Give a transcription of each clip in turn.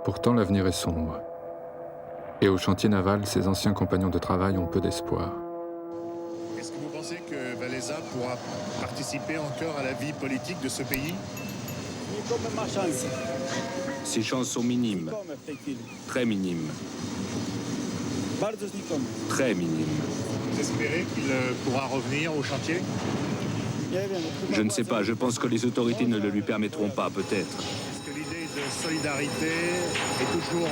Pourtant, l'avenir est sombre. Et au chantier naval, ses anciens compagnons de travail ont peu d'espoir. Est-ce que vous pensez que Valéza pourra participer encore à la vie politique de ce pays? Ses chances sont minimes. Très minimes. Très minimes. Vous espérez qu'il pourra revenir au chantier? Je ne sais pas, je pense que les autorités ne le lui permettront pas, peut-être. Est-ce que l'idée de solidarité est toujours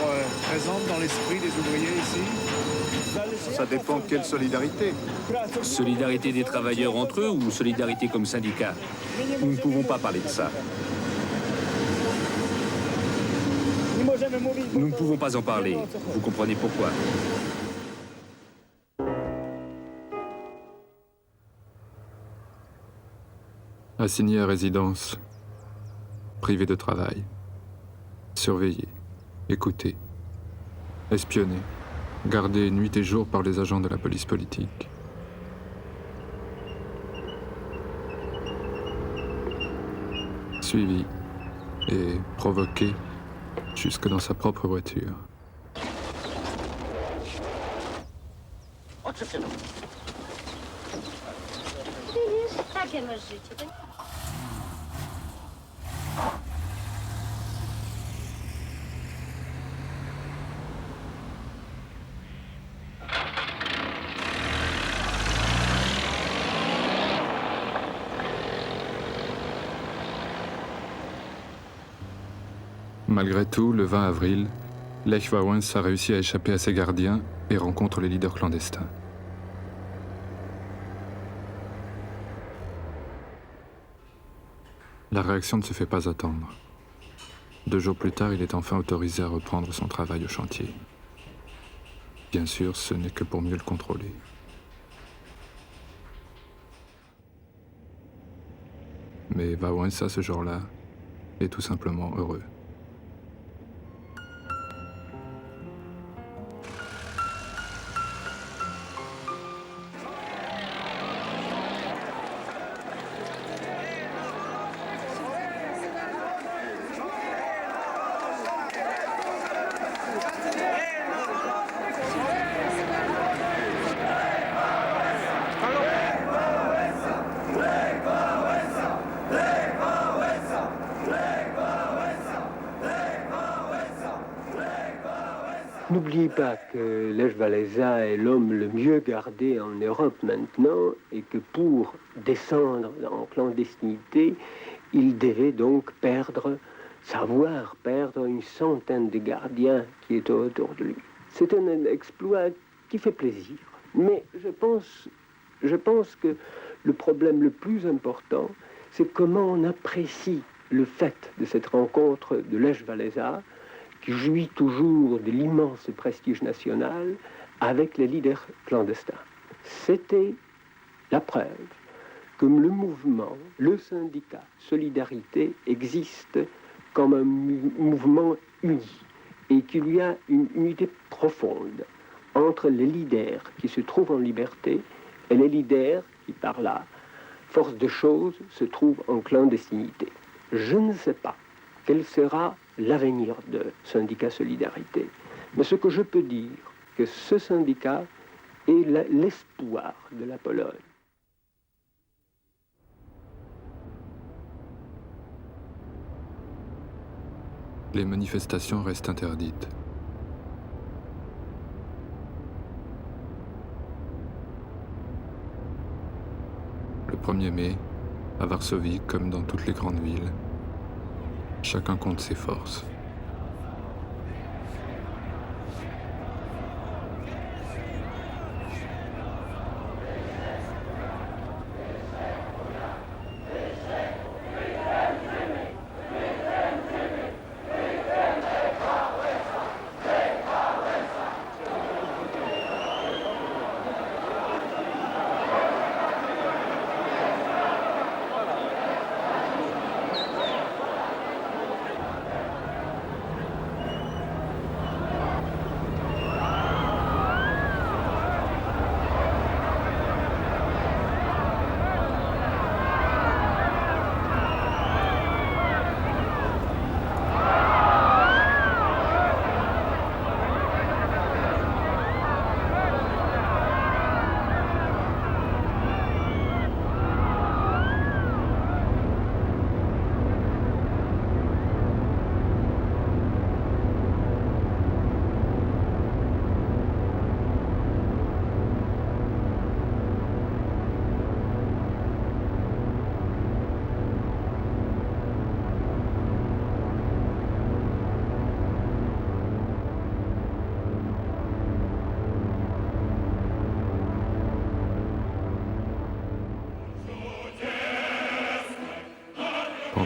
présente dans l'esprit des ouvriers ici? Ça dépend quelle solidarité. Solidarité des travailleurs entre eux ou solidarité comme syndicat? Nous ne pouvons pas parler de ça. Nous ne pouvons pas en parler. Vous comprenez pourquoi? Assigné à résidence, privé de travail, surveillé, écouté, espionné, gardé nuit et jour par les agents de la police politique. Suivi et provoqué jusque dans sa propre voiture. Malgré tout, le 20 avril, Lech Wałęsa réussit à échapper à ses gardiens et rencontre les leaders clandestins. La réaction ne se fait pas attendre. 2 jours plus tard, il est enfin autorisé à reprendre son travail au chantier. Bien sûr, ce n'est que pour mieux le contrôler. Mais Wałęsa, ce jour-là, est tout simplement heureux. N'oubliez pas que Lech Wałęsa est l'homme le mieux gardé en Europe maintenant et que pour descendre en clandestinité, il devait donc savoir perdre une centaine de gardiens qui étaient autour de lui. C'est un exploit qui fait plaisir. Mais je pense que le problème le plus important, c'est comment on apprécie le fait de cette rencontre de Lech Wałęsa, qui jouit toujours de l'immense prestige national avec les leaders clandestins. C'était la preuve que le mouvement, le syndicat Solidarité existe comme un mouvement uni et qu'il y a une unité profonde entre les leaders qui se trouvent en liberté et les leaders qui, par la force de choses, se trouvent en clandestinité. Je ne sais pas quel sera l'avenir de syndicat Solidarité. Mais ce que je peux dire, que ce syndicat est l'espoir de la Pologne. Les manifestations restent interdites. Le 1er mai, à Varsovie, comme dans toutes les grandes villes, chacun compte ses forces.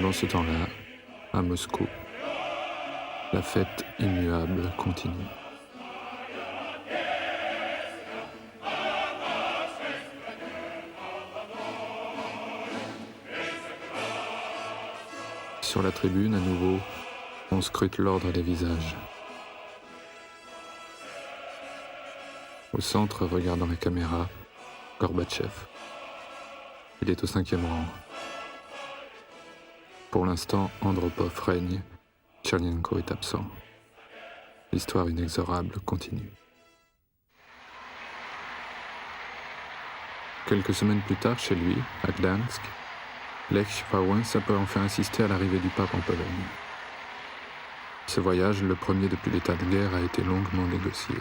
Pendant ce temps-là, à Moscou, la fête immuable continue. Sur la tribune, à nouveau, on scrute l'ordre des visages. Au centre, regardant la caméra, Gorbatchev. Il est au 5e rang. Pour l'instant, Andropov règne, Tchernenko est absent. L'histoire inexorable continue. Quelques semaines plus tard, chez lui, à Gdansk, Lech Wałęsa peut enfin assister à l'arrivée du pape en Pologne. Ce voyage, le premier depuis l'état de guerre, a été longuement négocié.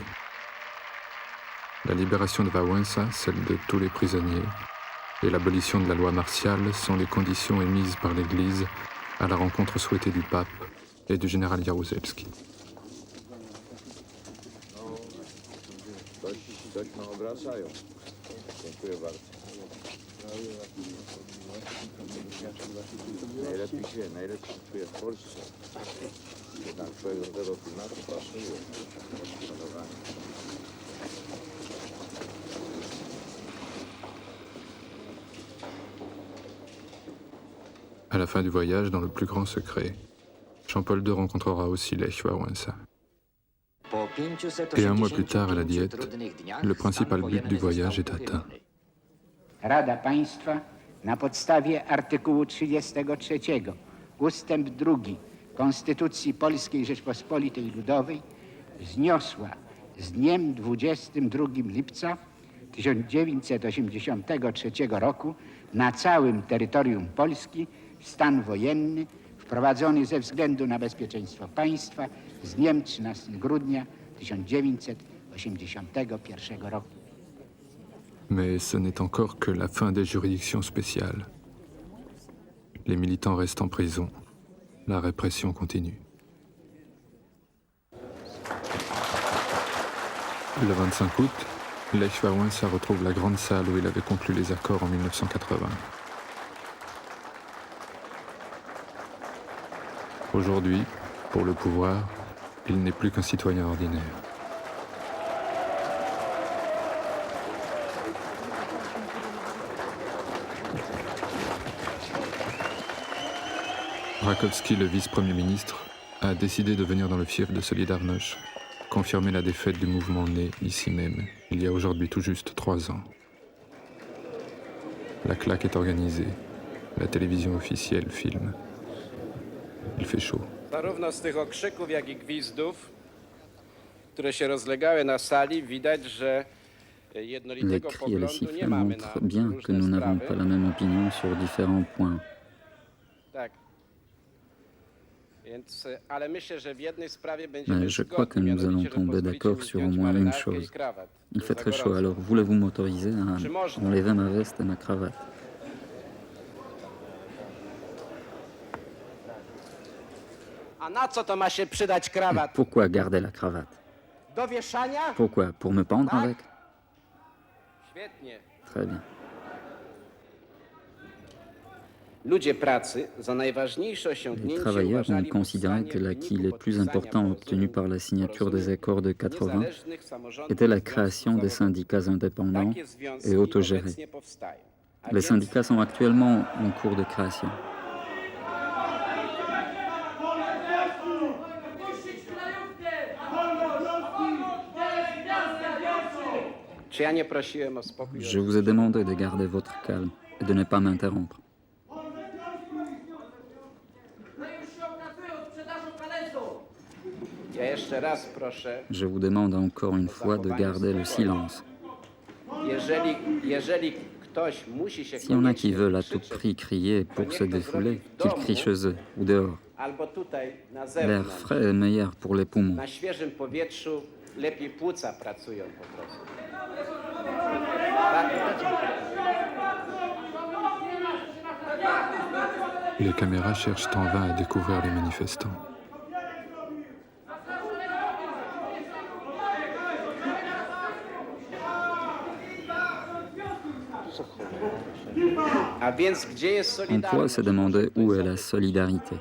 La libération de Wałęsa, celle de tous les prisonniers, et l'abolition de la loi martiale sont les conditions émises par l'Église à la rencontre souhaitée du pape et du général Jaruzelski. À la fin du voyage, dans le plus grand secret, Jean-Paul II rencontrera aussi Lech Wałęsa. Et un mois plus tard, à la Diète, le principal but du voyage est atteint. Rada Państwa na podstawie artykułu 33 ustęp 2 Konstytucji Polskiej Rzeczpospolitej Ludowej zniosła z dniem 22 lipca 1983 roku na całym terytorium Polski stan wojenny wprowadzony ze względu na bezpieczeństwo państwa z dniem 13 grudnia 1981 roku. Mais ce n'est encore que la fin des juridictions spéciales. Les militants restent en prison. La répression continue. Le 25 août, Lech Wałęsa retrouve la grande salle où il avait conclu les accords en 1980. Aujourd'hui, pour le pouvoir, il n'est plus qu'un citoyen ordinaire. Rakowski, le vice-premier ministre, a décidé de venir dans le fief de Solidarność, confirmer la défaite du mouvement né ici même, il y a aujourd'hui tout juste 3 ans. La claque est organisée, la télévision officielle filme. Il fait chaud. Zarówno z tych okrzyków, jak i gwizdów, które się rozlegały na sali, widać, że Les jednolitego cris et les poglądu nie sifflements mamy na montrent bien que różne nous n'avons sprawy. pas la même opinion sur différents points. Tak. Więc, ale myślę, że w jednej sprawie będziemy Mais je crois que zgodni, nous allons mianowicie, że tomber pozwolicie d'accord mi sur au zdjąć moins une marynarkę i chose. krawat. Il To fait za très chaud, gorąco. alors voulez-vous m'autoriser Czy à można? enlever ma veste et ma cravate? A na co to ma się przydać krawat? Pourquoi garder la cravate? Do wieszania? Pourquoi? Pour me pendre Tak. avec? Świetnie. Très bien. Ludzie pracy za najważniejsze Les osiągnięcie travailleurs ont uważali considéré que l'acquis le plus important obtenu par la signature des accords de 80 était la création des syndicats indépendants et autogérés. Les syndicats sont actuellement en cours de création. Czy ja nie prosiłem o spokój? Je vous ai demandé de garder votre calme et de ne pas m'interrompre. Ja jeszcze raz proszę, Je vous demande encore une fois de garder le silence. jeżeli ktoś musi się S'il y en a qui koniecznie veulent à tout krzyczeć, prix crier pour se défouler, qu'ils crient chez eux ou dehors. albo tutaj na L'air zewnątrz, frais est meilleur pour les poumons. na świeżym powietrzu, lepiej płuca pracują po prostu. Les caméras cherchent en vain à découvrir les manifestants. A więc gdzie jest On pourrait solidarność? se demander où est la solidarité.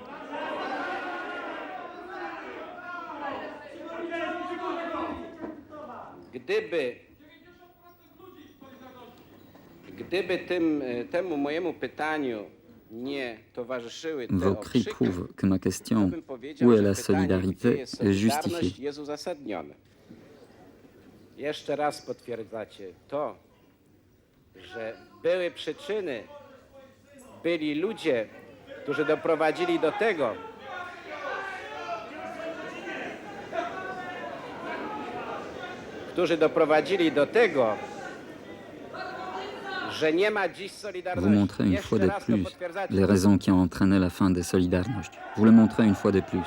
Gdyby temu mojemu pytaniu nie towarzyszyły te Vos cris okrzyki, prouvent que ma to question bym powiedział, où est że la pytanie, gdzie solidarité jest est justifiée. solidarność, jest uzasadnione. Jeszcze raz potwierdzacie to, że były przyczyny, byli ludzie, którzy doprowadzili do tego, że nie ma dziś Vous solidarności. montrez une fois Jeszcze de raz to plus potwierdzacie. les raisons qui ont entraîné la fin des Solidarność. Vous le montrez une fois de plus.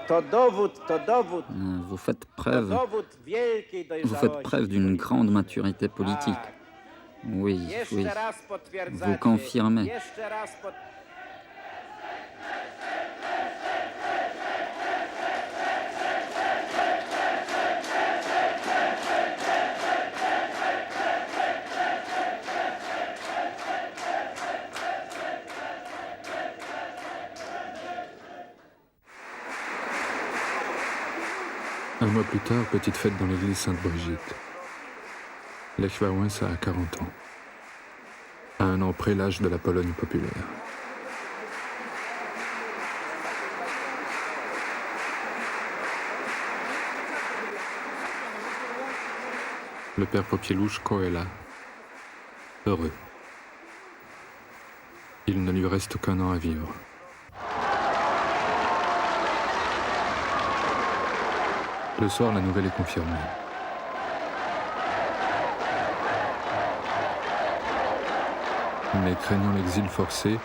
To dowód Vous faites preuve, wielkiej vous faites preuve d'une grande maturité politique. Oui, oui, Jeszcze raz potwierdzacie. vous confirmez. Jeszcze raz Un mois plus tard, petite fête dans l'église Sainte-Brigitte. Lech Wałęsa a 40 ans. À un an près l'âge de la Pologne populaire. Le père Popieluszko est là, heureux. Il ne lui reste qu'un an à vivre. Le soir, la nouvelle est confirmée. Mais craignant l'exil forcé,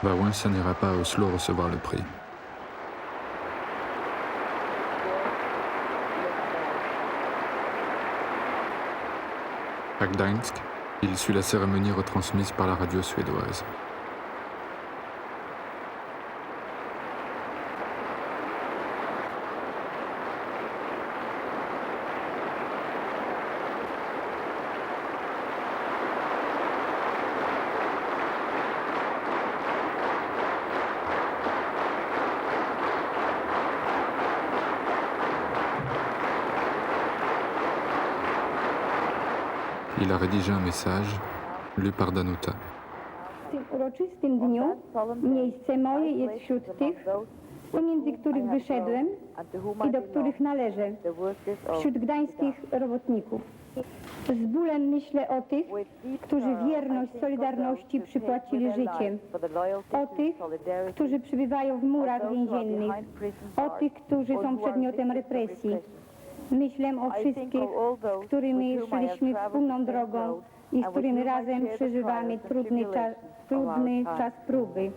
Wałęsa n'ira pas à Oslo recevoir le prix. À Gdańsk, il suit la cérémonie retransmise par la radio suédoise. Il a rédigé un message, lu par Danuta. W tym uroczystym dniu miejsce moje jest wśród tych, pomiędzy których wyszedłem i do których należę, wśród gdańskich robotników. Z bólem myślę o tych, którzy wierność Solidarności przypłacili życiem, o tych, którzy przebywają w murach więziennych, o tych, którzy są przedmiotem represji. Myślę o wszystkich, z którymi szliśmy wspólną drogą i z którymi razem przeżywamy trudny czas próby.